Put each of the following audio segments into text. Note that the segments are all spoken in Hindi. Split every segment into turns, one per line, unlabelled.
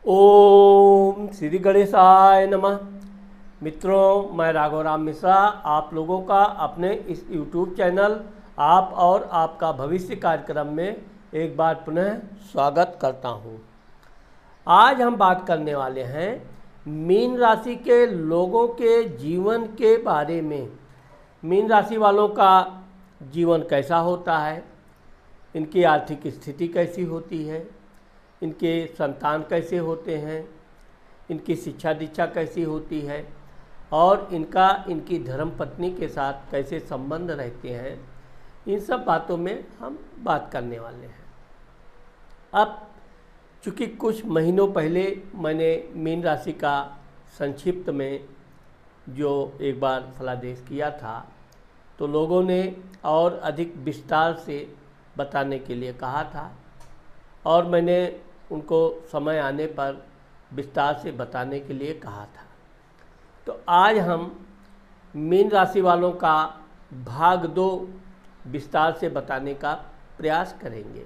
ओम श्री गणेशाय नमः। मित्रों, मैं राघव राम मिश्रा आप लोगों का अपने इस YouTube चैनल आप और आपका भविष्य कार्यक्रम में एक बार पुनः स्वागत करता हूं। आज हम बात करने वाले हैं मीन राशि के लोगों के जीवन के बारे में। मीन राशि वालों का जीवन कैसा होता है, इनकी आर्थिक स्थिति कैसी होती है, इनके संतान कैसे होते हैं, इनकी शिक्षा दीक्षा कैसी होती है और इनकी धर्म पत्नी के साथ कैसे संबंध रहते हैं, इन सब बातों में हम बात करने वाले हैं। अब चूँकि कुछ महीनों पहले मैंने मीन राशि का संक्षिप्त में जो एक बार फलादेश किया था, तो लोगों ने और अधिक विस्तार से बताने के लिए कहा था और मैंने उनको समय आने पर विस्तार से बताने के लिए कहा था। तो आज हम मीन राशि वालों का भाग 2 विस्तार से बताने का प्रयास करेंगे।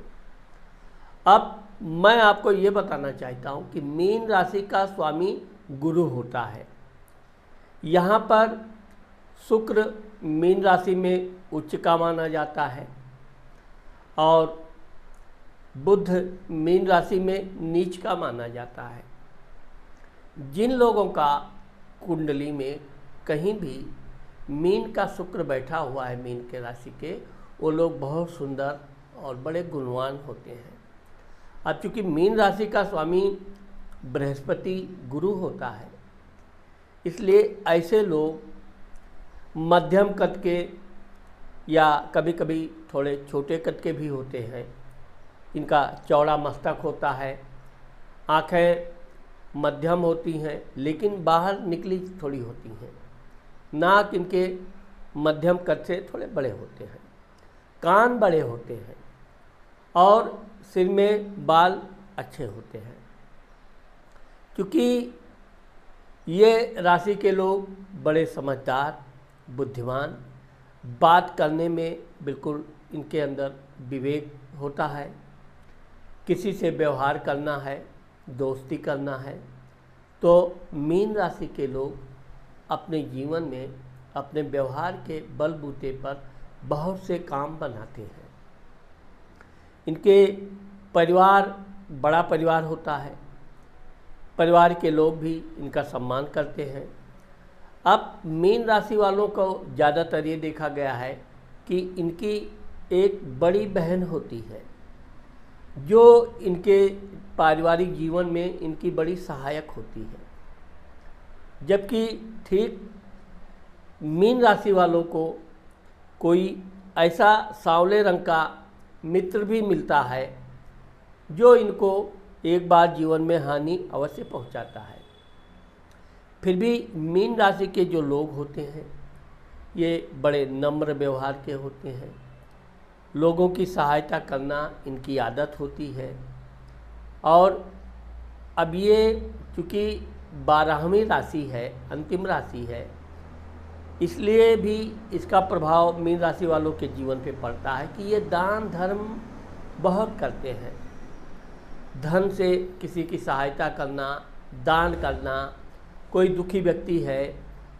अब मैं आपको ये बताना चाहता हूँ कि मीन राशि का स्वामी गुरु होता है। यहाँ पर शुक्र मीन राशि में उच्च का माना जाता है और बुध मीन राशि में नीच का माना जाता है। जिन लोगों का कुंडली में कहीं भी मीन का शुक्र बैठा हुआ है, मीन के राशि के, वो लोग बहुत सुंदर और बड़े गुणवान होते हैं। अब चूँकि मीन राशि का स्वामी बृहस्पति गुरु होता है, इसलिए ऐसे लोग मध्यम कद के या कभी कभी थोड़े छोटे कद के भी होते हैं। इनका चौड़ा मस्तक होता है, आँखें मध्यम होती हैं लेकिन बाहर निकली थोड़ी होती हैं, नाक इनके मध्यम कद से थोड़े बड़े होते हैं, कान बड़े होते हैं और सिर में बाल अच्छे होते हैं। क्योंकि ये राशि के लोग बड़े समझदार, बुद्धिमान, बात करने में बिल्कुल इनके अंदर विवेक होता है। किसी से व्यवहार करना है, दोस्ती करना है, तो मीन राशि के लोग अपने जीवन में अपने व्यवहार के बलबूते पर बहुत से काम बनाते हैं। इनके परिवार बड़ा परिवार होता है, परिवार के लोग भी इनका सम्मान करते हैं। अब मीन राशि वालों को ज़्यादातर ये देखा गया है कि इनकी एक बड़ी बहन होती है जो इनके पारिवारिक जीवन में इनकी बड़ी सहायक होती है। जबकि ठीक मीन राशि वालों को कोई ऐसा सांवले रंग का मित्र भी मिलता है जो इनको एक बार जीवन में हानि अवश्य पहुंचाता है। फिर भी मीन राशि के जो लोग होते हैं ये बड़े नम्र व्यवहार के होते हैं। लोगों की सहायता करना इनकी आदत होती है। और अब ये चूँकि 12वीं राशि है, अंतिम राशि है, इसलिए भी इसका प्रभाव मीन राशि वालों के जीवन पे पड़ता है कि ये दान धर्म बहुत करते हैं। धन से किसी की सहायता करना, दान करना, कोई दुखी व्यक्ति है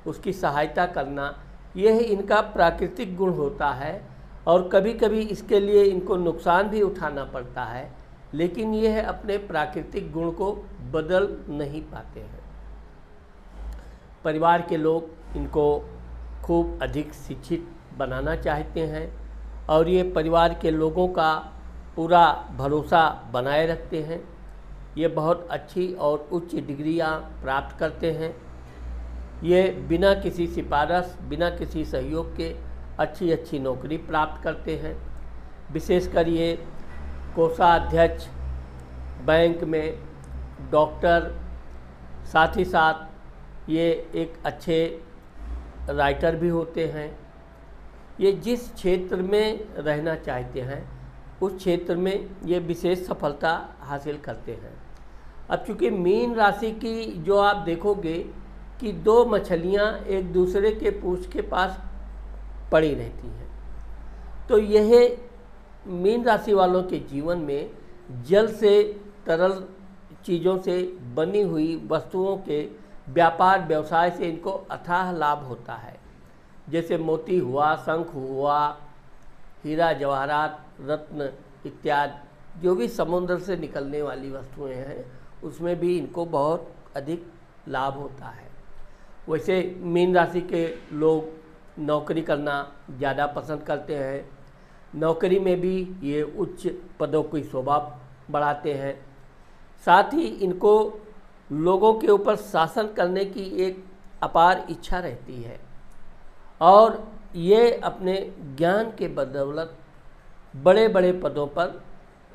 उसकी सहायता करना, यह इनका प्राकृतिक गुण होता है। और कभी कभी इसके लिए इनको नुकसान भी उठाना पड़ता है, लेकिन यह अपने प्राकृतिक गुण को बदल नहीं पाते हैं। परिवार के लोग इनको खूब अधिक शिक्षित बनाना चाहते हैं और ये परिवार के लोगों का पूरा भरोसा बनाए रखते हैं। ये बहुत अच्छी और उच्च डिग्रियां प्राप्त करते हैं। ये बिना किसी सिफारिश, बिना किसी सहयोग के अच्छी अच्छी नौकरी प्राप्त करते हैं। विशेषकर ये कोषाध्यक्ष, बैंक में डॉक्टर, साथ ही साथ ये एक अच्छे राइटर भी होते हैं। ये जिस क्षेत्र में रहना चाहते हैं उस क्षेत्र में ये विशेष सफलता हासिल करते हैं। अब चूँकि मीन राशि की जो आप देखोगे कि 2 मछलियाँ एक दूसरे के पूंछ के पास पड़ी रहती हैं, तो यह मीन राशि वालों के जीवन में जल से तरल चीज़ों से बनी हुई वस्तुओं के व्यापार व्यवसाय से इनको अथाह लाभ होता है। जैसे मोती हुआ, शंख हुआ, हीरा जवाहरात, रत्न इत्यादि जो भी समुद्र से निकलने वाली वस्तुएं हैं उसमें भी इनको बहुत अधिक लाभ होता है। वैसे मीन राशि के लोग नौकरी करना ज़्यादा पसंद करते हैं। नौकरी में भी ये उच्च पदों की शोभा बढ़ाते हैं। साथ ही इनको लोगों के ऊपर शासन करने की एक अपार इच्छा रहती है और ये अपने ज्ञान के बदौलत बड़े बड़े पदों पर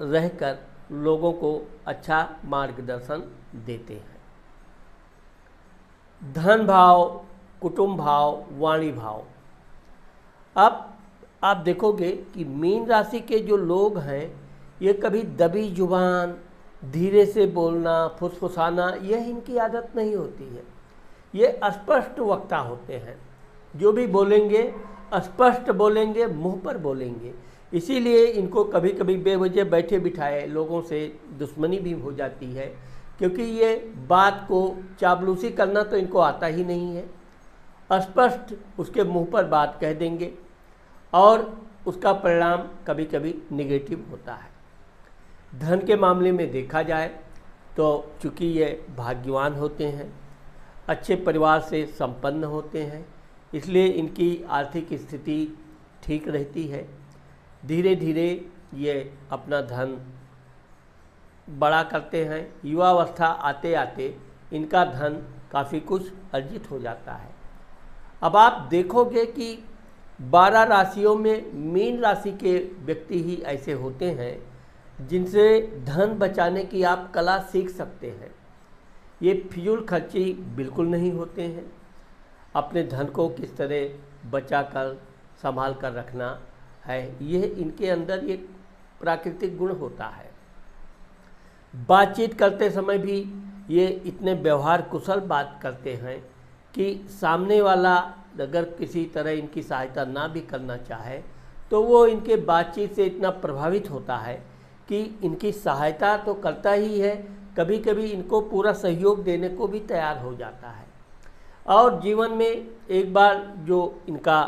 रहकर लोगों को अच्छा मार्गदर्शन देते हैं। धन भाव, कुटुंब भाव, वाणी भाव। अब आप देखोगे कि मीन राशि के जो लोग हैं ये कभी दबी जुबान, धीरे से बोलना, फुसफुसाना, यह इनकी आदत नहीं होती है। ये स्पष्ट वक्ता होते हैं, जो भी बोलेंगे स्पष्ट बोलेंगे, मुंह पर बोलेंगे। इसीलिए इनको कभी कभी बेवजह बैठे बिठाए लोगों से दुश्मनी भी हो जाती है, क्योंकि ये बात को चापलूसी करना तो इनको आता ही नहीं है। स्पष्ट उसके मुंह पर बात कह देंगे और उसका परिणाम कभी कभी निगेटिव होता है। धन के मामले में देखा जाए तो चूँकि ये भाग्यवान होते हैं, अच्छे परिवार से संपन्न होते हैं, इसलिए इनकी आर्थिक स्थिति ठीक रहती है। धीरे धीरे ये अपना धन बड़ा करते हैं। युवावस्था आते आते इनका धन काफ़ी कुछ अर्जित हो जाता है। अब आप देखोगे कि 12 राशियों में मीन राशि के व्यक्ति ही ऐसे होते हैं जिनसे धन बचाने की आप कला सीख सकते हैं। ये फिजूल खर्ची बिल्कुल नहीं होते हैं। अपने धन को किस तरह बचा कर संभाल कर रखना है, यह इनके अंदर एक प्राकृतिक गुण होता है। बातचीत करते समय भी ये इतने व्यवहार कुशल बात करते हैं कि सामने वाला अगर किसी तरह इनकी सहायता ना भी करना चाहे तो वो इनके बातचीत से इतना प्रभावित होता है कि इनकी सहायता तो करता ही है, कभी कभी इनको पूरा सहयोग देने को भी तैयार हो जाता है। और जीवन में एक बार जो इनका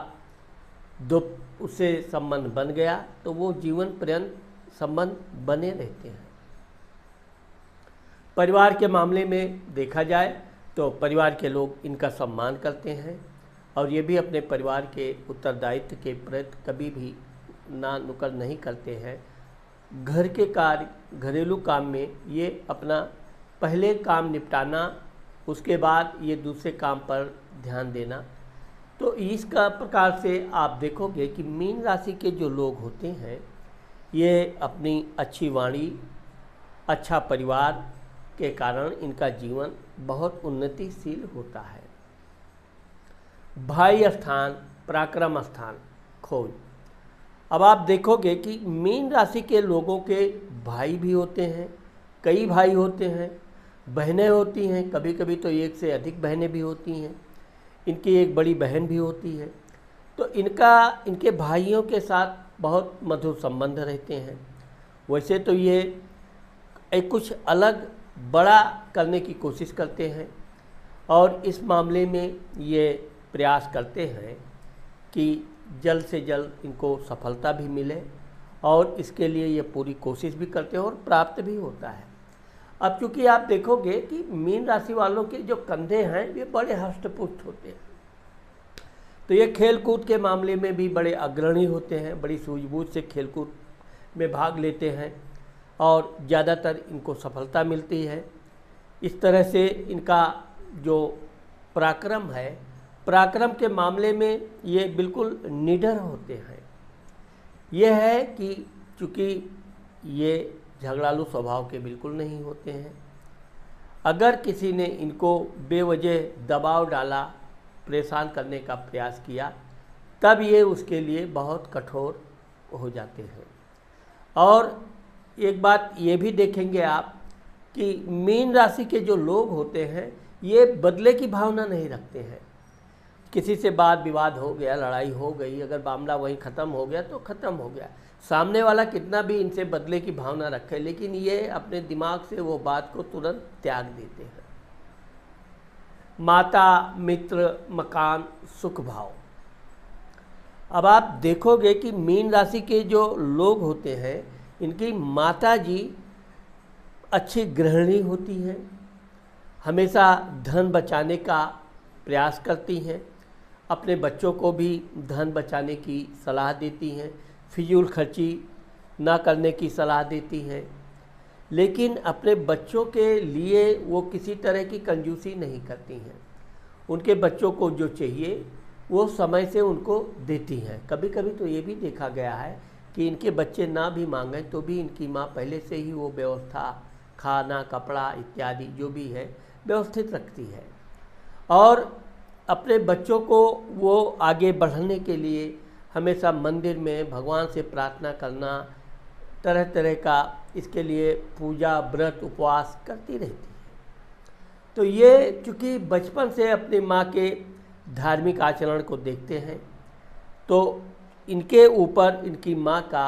दो उससे संबंध बन गया तो वो जीवन पर्यंत संबंध बने रहते हैं। परिवार के मामले में देखा जाए तो परिवार के लोग इनका सम्मान करते हैं और ये भी अपने परिवार के उत्तरदायित्व के प्रति कभी भी ना नुक्कड़ नहीं करते हैं। घर के कार्य, घरेलू काम में ये अपना पहले काम निपटाना, उसके बाद ये दूसरे काम पर ध्यान देना। तो इसका प्रकार से आप देखोगे कि मीन राशि के जो लोग होते हैं ये अपनी अच्छी वाणी, अच्छा परिवार के कारण इनका जीवन बहुत उन्नतिशील होता है। भाई स्थान, पराक्रम स्थान, खोज। अब आप देखोगे कि मीन राशि के लोगों के भाई भी होते हैं, कई भाई होते हैं, बहनें होती हैं, कभी कभी तो एक से अधिक बहनें भी होती हैं, इनकी एक बड़ी बहन भी होती है। तो इनके भाइयों के साथ बहुत मधुर संबंध रहते हैं। वैसे तो ये एक कुछ अलग बड़ा करने की कोशिश करते हैं और इस मामले में ये प्रयास करते हैं कि जल्द से जल्द इनको सफलता भी मिले और इसके लिए ये पूरी कोशिश भी करते हैं और प्राप्त भी होता है। अब चूँकि आप देखोगे कि मीन राशि वालों के जो कंधे हैं ये बड़े हष्टपुष्ट होते हैं, तो ये खेल कूद के मामले में भी बड़े अग्रणी होते हैं, बड़ी सूझबूझ से खेल कूद में भाग लेते हैं और ज़्यादातर इनको सफलता मिलती है। इस तरह से इनका जो पराक्रम है, पराक्रम के मामले में ये बिल्कुल निडर होते हैं। यह है कि चूँकि ये झगड़ालू स्वभाव के बिल्कुल नहीं होते हैं। अगर किसी ने इनको बेवजह दबाव डाला, परेशान करने का प्रयास किया, तब ये उसके लिए बहुत कठोर हो जाते हैं। और एक बात ये भी देखेंगे आप कि मीन राशि के जो लोग होते हैं ये बदले की भावना नहीं रखते हैं। किसी से वाद विवाद हो गया, लड़ाई हो गई, अगर मामला वहीं ख़त्म हो गया तो ख़त्म हो गया, सामने वाला कितना भी इनसे बदले की भावना रखे, लेकिन ये अपने दिमाग से वो बात को तुरंत त्याग देते हैं। माता, मित्र, मकान, सुख भाव। अब आप देखोगे कि मीन राशि के जो लोग होते हैं, इनकी माता जी अच्छी गृहिणी होती हैं, हमेशा धन बचाने का प्रयास करती हैं, अपने बच्चों को भी धन बचाने की सलाह देती हैं, फिजूल खर्ची ना करने की सलाह देती हैं, लेकिन अपने बच्चों के लिए वो किसी तरह की कंजूसी नहीं करती हैं। उनके बच्चों को जो चाहिए वो समय से उनको देती हैं। कभी कभी तो ये भी देखा गया है कि इनके बच्चे ना भी मांगें तो भी इनकी माँ पहले से ही वो व्यवस्था, खाना, कपड़ा इत्यादि जो भी है व्यवस्थित रखती है, और अपने बच्चों को वो आगे बढ़ने के लिए हमेशा मंदिर में भगवान से प्रार्थना करना, तरह तरह का इसके लिए पूजा, व्रत, उपवास करती रहती है। तो ये चूँकि बचपन से अपनी माँ के धार्मिक आचरण को देखते हैं, तो इनके ऊपर इनकी माँ का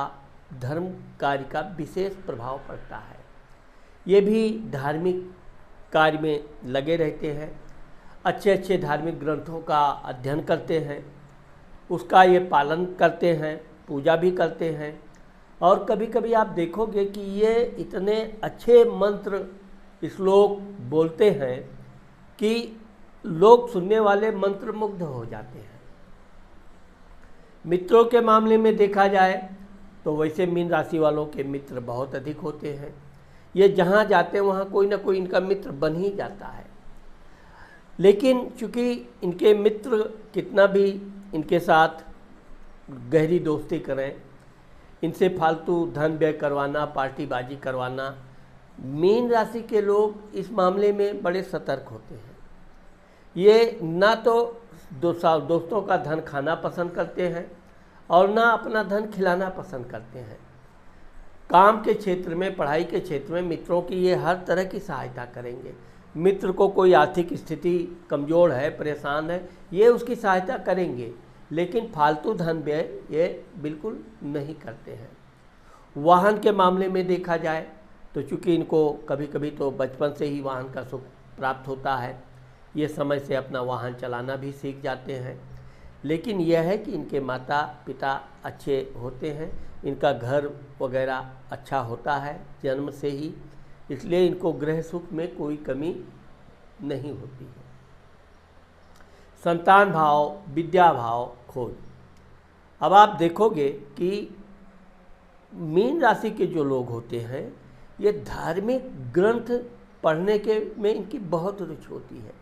धर्म कार्य का विशेष प्रभाव पड़ता है। ये भी धार्मिक कार्य में लगे रहते हैं, अच्छे अच्छे धार्मिक ग्रंथों का अध्ययन करते हैं, उसका ये पालन करते हैं, पूजा भी करते हैं, और कभी कभी आप देखोगे कि ये इतने अच्छे मंत्र, श्लोक बोलते हैं कि लोग सुनने वाले मंत्रमुग्ध हो जाते हैं। मित्रों के मामले में देखा जाए तो वैसे मीन राशि वालों के मित्र बहुत अधिक होते हैं। ये जहाँ जाते हैं वहाँ कोई ना कोई इनका मित्र बन ही जाता है, लेकिन चूँकि इनके मित्र कितना भी इनके साथ गहरी दोस्ती करें, इनसे फालतू धन व्यय करवाना, पार्टीबाजी करवाना, मीन राशि के लोग इस मामले में बड़े सतर्क होते हैं। ये ना तो दोस्तों का धन खाना पसंद करते हैं और ना अपना धन खिलाना पसंद करते हैं। काम के क्षेत्र में, पढ़ाई के क्षेत्र में मित्रों की ये हर तरह की सहायता करेंगे। मित्र को कोई आर्थिक स्थिति कमज़ोर है, परेशान है, ये उसकी सहायता करेंगे, लेकिन फालतू धन व्यय ये बिल्कुल नहीं करते हैं। वाहन के मामले में देखा जाए तो चूँकि इनको कभी कभी तो बचपन से ही वाहन का सुख प्राप्त होता है, ये समय से अपना वाहन चलाना भी सीख जाते हैं, लेकिन यह है कि इनके माता पिता अच्छे होते हैं, इनका घर वगैरह अच्छा होता है जन्म से ही, इसलिए इनको गृह सुख में कोई कमी नहीं होती है। संतान भाव, विद्या भाव, खोज। अब आप देखोगे कि मीन राशि के जो लोग होते हैं, ये धार्मिक ग्रंथ पढ़ने के में इनकी बहुत रुचि होती है,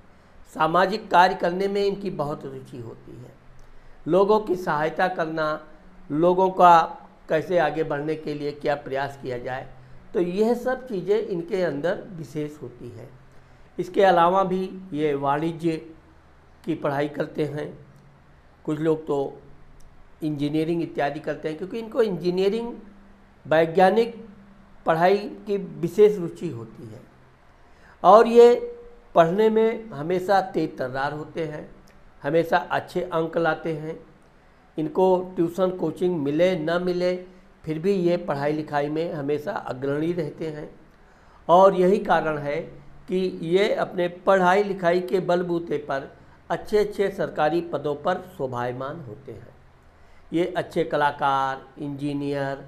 सामाजिक कार्य करने में इनकी बहुत रुचि होती है, लोगों की सहायता करना, लोगों का कैसे आगे बढ़ने के लिए क्या प्रयास किया जाए, तो यह सब चीज़ें इनके अंदर विशेष होती है। इसके अलावा भी ये वाणिज्य की पढ़ाई करते हैं, कुछ लोग तो इंजीनियरिंग इत्यादि करते हैं, क्योंकि इनको इंजीनियरिंग, वैज्ञानिक पढ़ाई की विशेष रुचि होती है, और ये पढ़ने में हमेशा तेज तर्रार होते हैं, हमेशा अच्छे अंक लाते हैं। इनको ट्यूशन कोचिंग मिले न मिले, फिर भी ये पढ़ाई लिखाई में हमेशा अग्रणी रहते हैं, और यही कारण है कि ये अपने पढ़ाई लिखाई के बलबूते पर अच्छे अच्छे सरकारी पदों पर शोभायमान होते हैं। ये अच्छे कलाकार, इंजीनियर,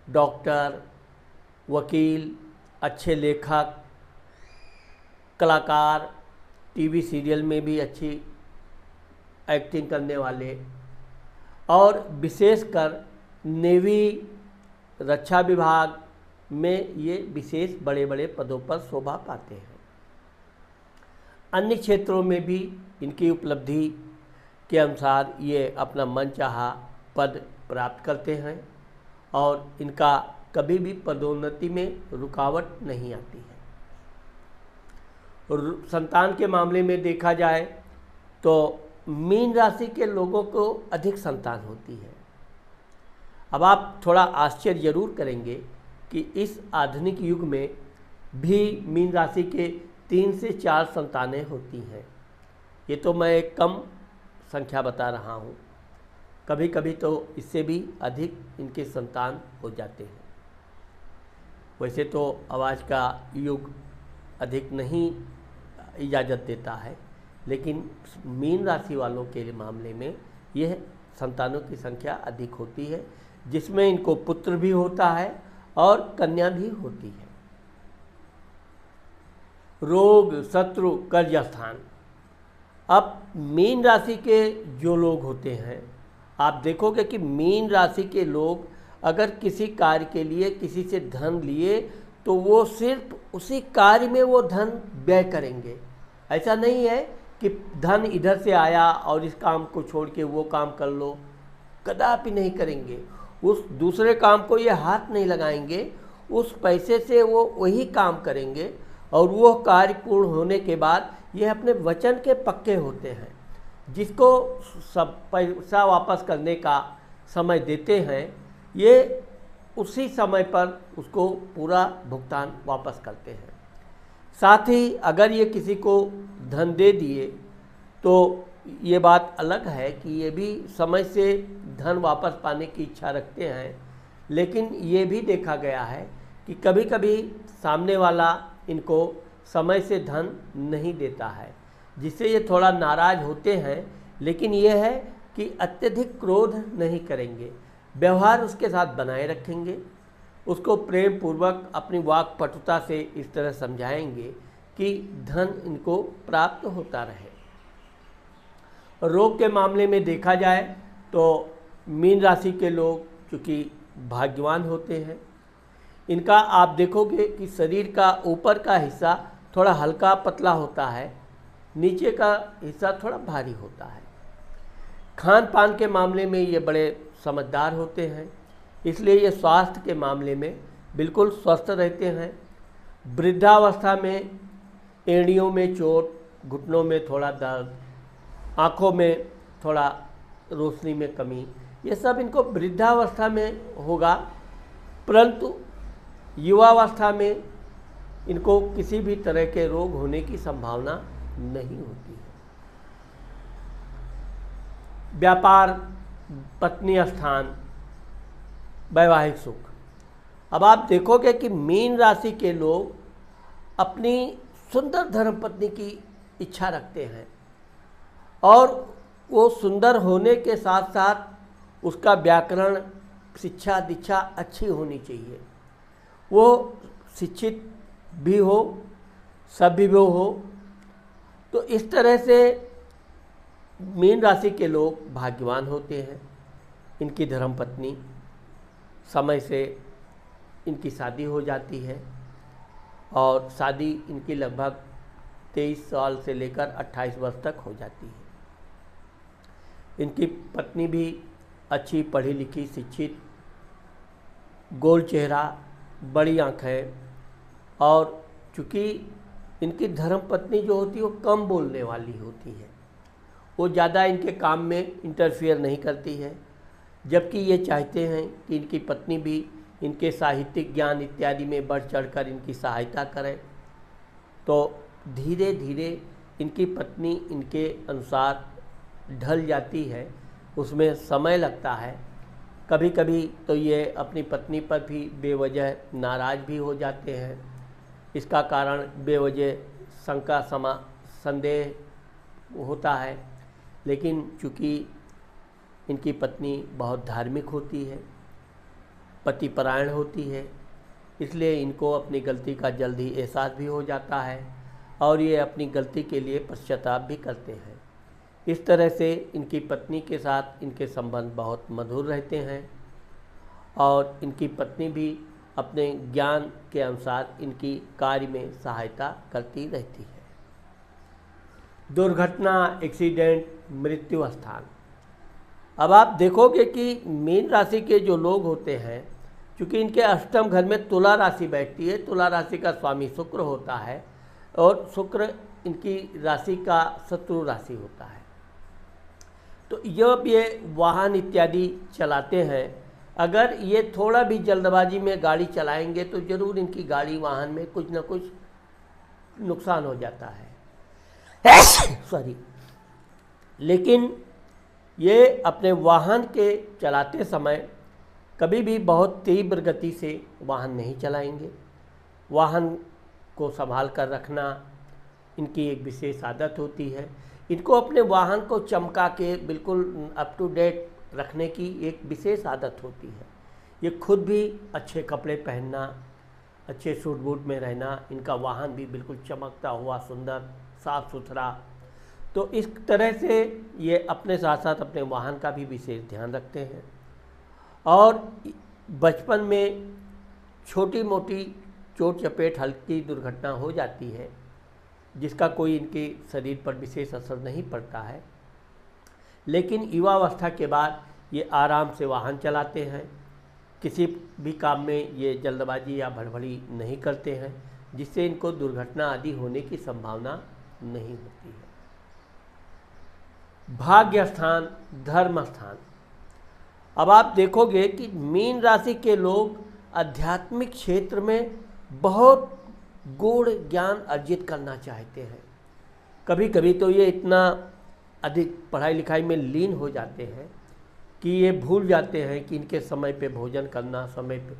डॉक्टर, वकील, अच्छे लेखक, कलाकार, टीवी सीरियल में भी अच्छी एक्टिंग करने वाले, और विशेषकर नेवी, रक्षा विभाग में ये विशेष बड़े बड़े पदों पर शोभा पाते हैं। अन्य क्षेत्रों में भी इनकी उपलब्धि के अनुसार ये अपना मनचाहा पद प्राप्त करते हैं, और इनका कभी भी पदोन्नति में रुकावट नहीं आती है। और संतान के मामले में देखा जाए तो मीन राशि के लोगों को अधिक संतान होती है। अब आप थोड़ा आश्चर्य जरूर करेंगे कि इस आधुनिक युग में भी मीन राशि के 3 से 4 संतानें होती हैं। ये तो मैं एक कम संख्या बता रहा हूँ, कभी कभी तो इससे भी अधिक इनके संतान हो जाते हैं। वैसे तो आवाज़ का युग अधिक नहीं इजाज़त देता है, लेकिन मीन राशि वालों के मामले में यह संतानों की संख्या अधिक होती है, जिसमें इनको पुत्र भी होता है और कन्या भी होती है। रोग, शत्रु, कर्ज स्थान। अब मीन राशि के जो लोग होते हैं, आप देखोगे कि मीन राशि के लोग अगर किसी कार्य के लिए किसी से धन लिए तो वो सिर्फ उसी कार्य में वो धन व्यय करेंगे। ऐसा नहीं है कि धन इधर से आया और इस काम को छोड़ के वो काम कर लो, कदापि नहीं करेंगे। उस दूसरे काम को ये हाथ नहीं लगाएंगे, उस पैसे से वो वही काम करेंगे और वो कार्य पूर्ण होने के बाद ये अपने वचन के पक्के होते हैं। जिसको सब पैसा वापस करने का समय देते हैं, ये उसी समय पर उसको पूरा भुगतान वापस करते हैं। साथ ही अगर ये किसी को धन दे दिए तो ये बात अलग है कि ये भी समय से धन वापस पाने की इच्छा रखते हैं, लेकिन ये भी देखा गया है कि कभी कभी सामने वाला इनको समय से धन नहीं देता है, जिससे ये थोड़ा नाराज़ होते हैं। लेकिन ये है कि अत्यधिक क्रोध नहीं करेंगे, व्यवहार उसके साथ बनाए रखेंगे, उसको प्रेम पूर्वक अपनी वाक पटुता से इस तरह समझाएंगे कि धन इनको प्राप्त होता रहे। रोग के मामले में देखा जाए तो मीन राशि के लोग चूँकि भाग्यवान होते हैं, इनका आप देखोगे कि शरीर का ऊपर का हिस्सा थोड़ा हल्का पतला होता है, नीचे का हिस्सा थोड़ा भारी होता है। खान पान के मामले में ये बड़े समझदार होते हैं, इसलिए ये स्वास्थ्य के मामले में बिल्कुल स्वस्थ रहते हैं। वृद्धावस्था में एड़ियों में चोट, घुटनों में थोड़ा दर्द, आँखों में थोड़ा रोशनी में कमी, ये सब इनको वृद्धावस्था में होगा, परंतु युवावस्था में इनको किसी भी तरह के रोग होने की संभावना नहीं होती है। व्यापार, पत्नी स्थान, वैवाहिक सुख। अब आप देखोगे कि मीन राशि के लोग अपनी सुंदर धर्मपत्नी की इच्छा रखते हैं और वो सुंदर होने के साथ साथ उसका व्याकरण, शिक्षा, दीक्षा अच्छी होनी चाहिए। वो शिक्षित भी हो, सभ्य भी हो। तो इस तरह से मीन राशि के लोग भाग्यवान होते हैं। इनकी धर्मपत्नी समय से इनकी शादी हो जाती है और शादी इनकी लगभग 23 साल से लेकर 28 वर्ष तक हो जाती है। इनकी पत्नी भी अच्छी पढ़ी लिखी, शिक्षित, गोल चेहरा, बड़ी आँखें, और चूँकि इनकी धर्मपत्नी जो होती है वो कम बोलने वाली होती है, वो ज़्यादा इनके काम में इंटरफियर नहीं करती है, जबकि ये चाहते हैं कि इनकी पत्नी भी इनके साहित्यिक ज्ञान इत्यादि में बढ़ चढ़कर इनकी सहायता करें। तो धीरे धीरे इनकी पत्नी इनके अनुसार ढल जाती है, उसमें समय लगता है। कभी कभी तो ये अपनी पत्नी पर भी बेवजह नाराज़ भी हो जाते हैं। इसका कारण बेवजह शंका, संदेह होता है। लेकिन चूँकि इनकी पत्नी बहुत धार्मिक होती है, पतिपरायण होती है, इसलिए इनको अपनी गलती का जल्द ही एहसास भी हो जाता है और ये अपनी गलती के लिए पश्चाताप भी करते हैं। इस तरह से इनकी पत्नी के साथ इनके संबंध बहुत मधुर रहते हैं और इनकी पत्नी भी अपने ज्ञान के अनुसार इनकी कार्य में सहायता करती रहती है। दुर्घटना, एक्सीडेंट, मृत्यु स्थान। अब आप देखोगे कि मीन राशि के जो लोग होते हैं, क्योंकि इनके अष्टम घर में तुला राशि बैठती है, तुला राशि का स्वामी शुक्र होता है और शुक्र इनकी राशि का शत्रु राशि होता है। तो जब ये वाहन इत्यादि चलाते हैं, अगर ये थोड़ा भी जल्दबाजी में गाड़ी चलाएंगे तो ज़रूर इनकी गाड़ी, वाहन में कुछ न कुछ नुकसान हो जाता है। सॉरी। लेकिन ये अपने वाहन के चलाते समय कभी भी बहुत तीव्र गति से वाहन नहीं चलाएंगे। वाहन को संभाल कर रखना इनकी एक विशेष आदत होती है। इनको अपने वाहन को चमका के बिल्कुल अप टू डेट रखने की एक विशेष आदत होती है। ये खुद भी अच्छे कपड़े पहनना, अच्छे सूट बूट में रहना, इनका वाहन भी बिल्कुल चमकता हुआ सुंदर साफ सुथरा। तो इस तरह से ये अपने साथ साथ अपने वाहन का भी विशेष ध्यान रखते हैं। और बचपन में छोटी मोटी चोट चपेट हल्की दुर्घटना हो जाती है जिसका कोई इनके शरीर पर विशेष असर नहीं पड़ता है, लेकिन युवावस्था के बाद ये आराम से वाहन चलाते हैं। किसी भी काम में ये जल्दबाजी या भड़बड़ी नहीं करते हैं, जिससे इनको दुर्घटना आदि होने की संभावना नहीं होती है। भाग्य स्थान, धर्म स्थान। अब आप देखोगे कि मीन राशि के लोग आध्यात्मिक क्षेत्र में बहुत गूढ़ ज्ञान अर्जित करना चाहते हैं। कभी कभी तो ये इतना अधिक पढ़ाई लिखाई में लीन हो जाते हैं कि ये भूल जाते हैं कि इनके समय पे भोजन करना, समय पे।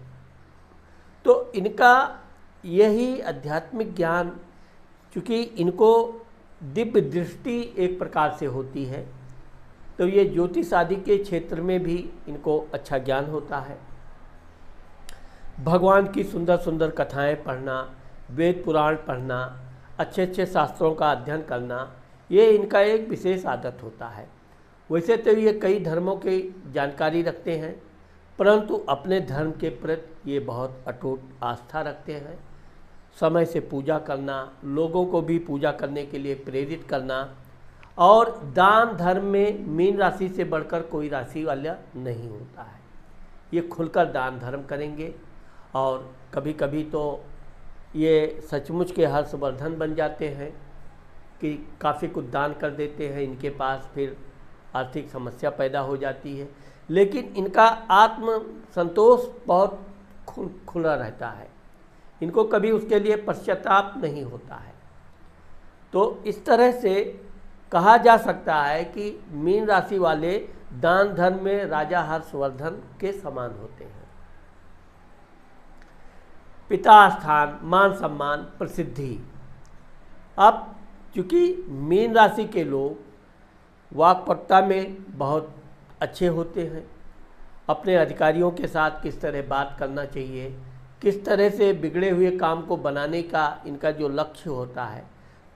तो इनका यही आध्यात्मिक ज्ञान, चूँकि इनको दिव्य दृष्टि एक प्रकार से होती है, तो ये ज्योतिष आदि के क्षेत्र में भी इनको अच्छा ज्ञान होता है। भगवान की सुंदर सुंदर कथाएं पढ़ना, वेद पुराण पढ़ना, अच्छे अच्छे शास्त्रों का अध्ययन करना, ये इनका एक विशेष आदत होता है। वैसे तो ये कई धर्मों की जानकारी रखते हैं, परंतु अपने धर्म के प्रति ये बहुत अटूट आस्था रखते हैं। समय से पूजा करना, लोगों को भी पूजा करने के लिए प्रेरित करना, और दान धर्म में मीन राशि से बढ़कर कोई राशि वाला नहीं होता है। ये खुलकर दान धर्म करेंगे और कभी कभी तो ये सचमुच के हर्षवर्धन बन जाते हैं कि काफ़ी कुछ दान कर देते हैं। इनके पास फिर आर्थिक समस्या पैदा हो जाती है, लेकिन इनका आत्म संतोष बहुत खुला रहता है। इनको कभी उसके लिए पश्चाताप नहीं होता है। तो इस तरह से कहा जा सकता है कि मीन राशि वाले दान धर्म में राजा हर्षवर्धन के समान होते हैं। पिता स्थान, मान सम्मान, प्रसिद्धि। अब चूँकि मीन राशि के लोग वाक्पटुता में बहुत अच्छे होते हैं, अपने अधिकारियों के साथ किस तरह बात करना चाहिए, किस तरह से बिगड़े हुए काम को बनाने का इनका जो लक्ष्य होता है,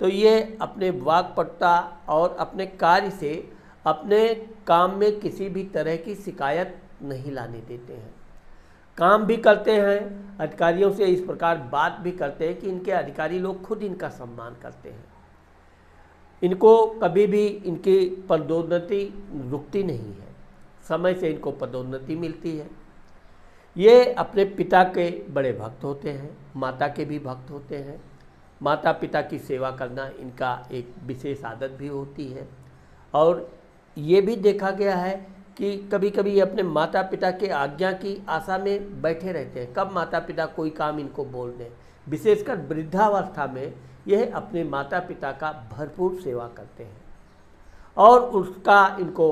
तो ये अपने वाक्पटुता और अपने कार्य से अपने काम में किसी भी तरह की शिकायत नहीं लाने देते हैं। काम भी करते हैं, अधिकारियों से इस प्रकार बात भी करते हैं कि इनके अधिकारी लोग खुद इनका सम्मान करते हैं। इनको कभी भी इनकी पदोन्नति रुकती नहीं है, समय से इनको पदोन्नति मिलती है। ये अपने पिता के बड़े भक्त होते हैं, माता के भी भक्त होते हैं। माता पिता की सेवा करना इनका एक विशेष आदत भी होती है। और ये भी देखा गया है कि कभी कभी अपने माता पिता के आज्ञा की आशा में बैठे रहते हैं, कब माता पिता कोई काम इनको बोल दें। विशेषकर वृद्धावस्था में यह अपने माता पिता का भरपूर सेवा करते हैं और उसका इनको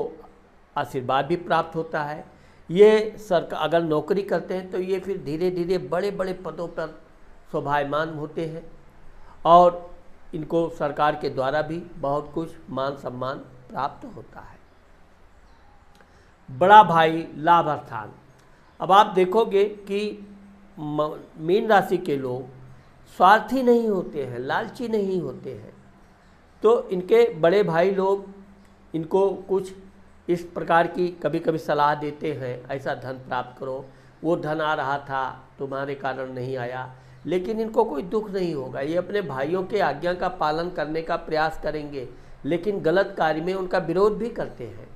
आशीर्वाद भी प्राप्त होता है। ये सरकार अगर नौकरी करते हैं तो ये फिर धीरे धीरे बड़े बड़े पदों पर शोभायमान होते हैं और इनको सरकार के द्वारा भी बहुत कुछ मान सम्मान प्राप्त होता है। बड़ा भाई, लाभ स्थान। अब आप देखोगे कि मीन राशि के लोग स्वार्थी नहीं होते हैं, लालची नहीं होते हैं। तो इनके बड़े भाई लोग इनको कुछ इस प्रकार की कभी कभी सलाह देते हैं, ऐसा धन प्राप्त करो, वो धन आ रहा था तुम्हारे कारण नहीं आया, लेकिन इनको कोई दुख नहीं होगा। ये अपने भाइयों के आज्ञा का पालन करने का प्रयास करेंगे, लेकिन गलत कार्य में उनका विरोध भी करते हैं।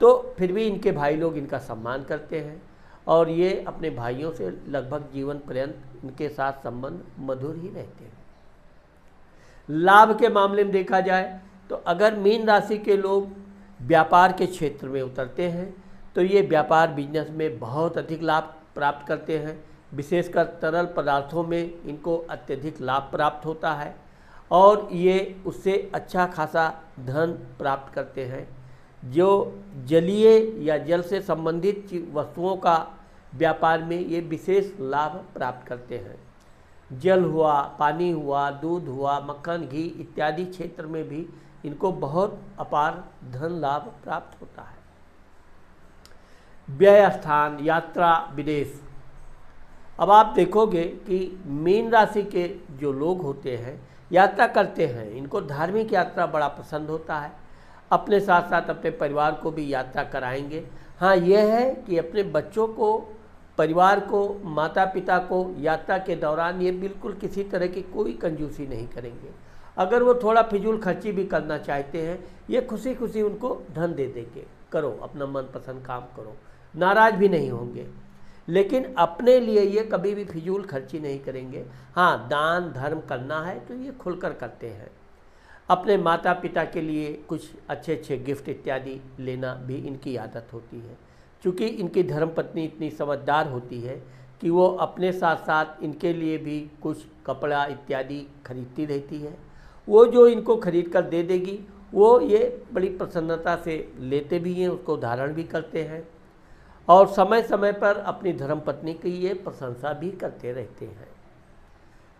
तो फिर भी इनके भाई लोग इनका सम्मान करते हैं और ये अपने भाइयों से लगभग जीवन पर्यंत इनके साथ संबंध मधुर ही रहते हैं। लाभ के मामले में देखा जाए तो अगर मीन राशि के लोग व्यापार के क्षेत्र में उतरते हैं तो ये व्यापार बिजनेस में बहुत अधिक लाभ प्राप्त करते हैं। विशेषकर तरल पदार्थों में इनको अत्यधिक लाभ प्राप्त होता है और ये उससे अच्छा खासा धन प्राप्त करते हैं। जो जलीय या जल से संबंधित वस्तुओं का व्यापार में ये विशेष लाभ प्राप्त करते हैं। जल हुआ, पानी हुआ, दूध हुआ, मक्खन, घी इत्यादि क्षेत्र में भी इनको बहुत अपार धन लाभ प्राप्त होता है। व्यय स्थान, यात्रा, विदेश। अब आप देखोगे कि मीन राशि के जो लोग होते हैं यात्रा करते हैं, इनको धार्मिक यात्रा बड़ा पसंद होता है। अपने साथ साथ अपने परिवार को भी यात्रा कराएंगे। हाँ, यह है कि अपने बच्चों को, परिवार को, माता पिता को यात्रा के दौरान ये बिल्कुल किसी तरह की कोई कंजूसी नहीं करेंगे। अगर वो थोड़ा फिजूल खर्ची भी करना चाहते हैं, ये खुशी खुशी उनको धन दे देंगे। करो अपना मनपसंद काम करो, नाराज़ भी नहीं होंगे। लेकिन अपने लिए ये कभी भी फिजूल खर्ची नहीं करेंगे। हाँ, दान धर्म करना है तो ये खुलकर करते हैं। अपने माता पिता के लिए कुछ अच्छे अच्छे गिफ्ट इत्यादि लेना भी इनकी आदत होती है। क्योंकि इनकी धर्मपत्नी इतनी समझदार होती है कि वो अपने साथ साथ इनके लिए भी कुछ कपड़ा इत्यादि खरीदती रहती है। वो जो इनको खरीद कर दे देगी वो ये बड़ी प्रसन्नता से लेते भी हैं, उसको धारण भी करते हैं और समय समय पर अपनी धर्मपत्नी की ये प्रशंसा भी करते रहते हैं।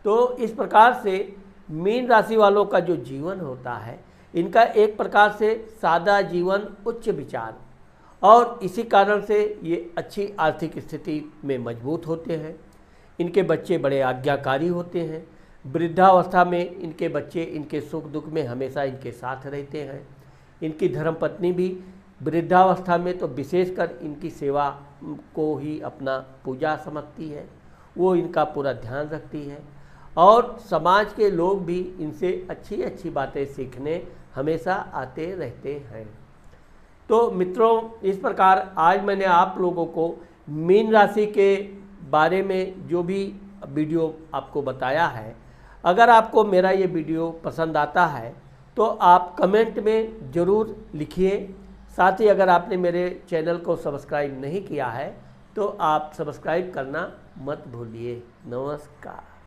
तो इस प्रकार से मीन राशि वालों का जो जीवन होता है, इनका एक प्रकार से सादा जीवन, उच्च विचार, और इसी कारण से ये अच्छी आर्थिक स्थिति में मजबूत होते हैं। इनके बच्चे बड़े आज्ञाकारी होते हैं। वृद्धावस्था में इनके बच्चे इनके सुख दुख में हमेशा इनके साथ रहते हैं। इनकी धर्मपत्नी भी वृद्धावस्था में तो विशेषकर इनकी सेवा को ही अपना पूजा समझती है, वो इनका पूरा ध्यान रखती है और समाज के लोग भी इनसे अच्छी अच्छी बातें सीखने हमेशा आते रहते हैं। तो मित्रों, इस प्रकार आज मैंने आप लोगों को मीन राशि के बारे में जो भी वीडियो आपको बताया है, अगर आपको मेरा ये वीडियो पसंद आता है तो आप कमेंट में ज़रूर लिखिए। साथ ही अगर आपने मेरे चैनल को सब्सक्राइब नहीं किया है तो आप सब्सक्राइब करना मत भूलिए। नमस्कार।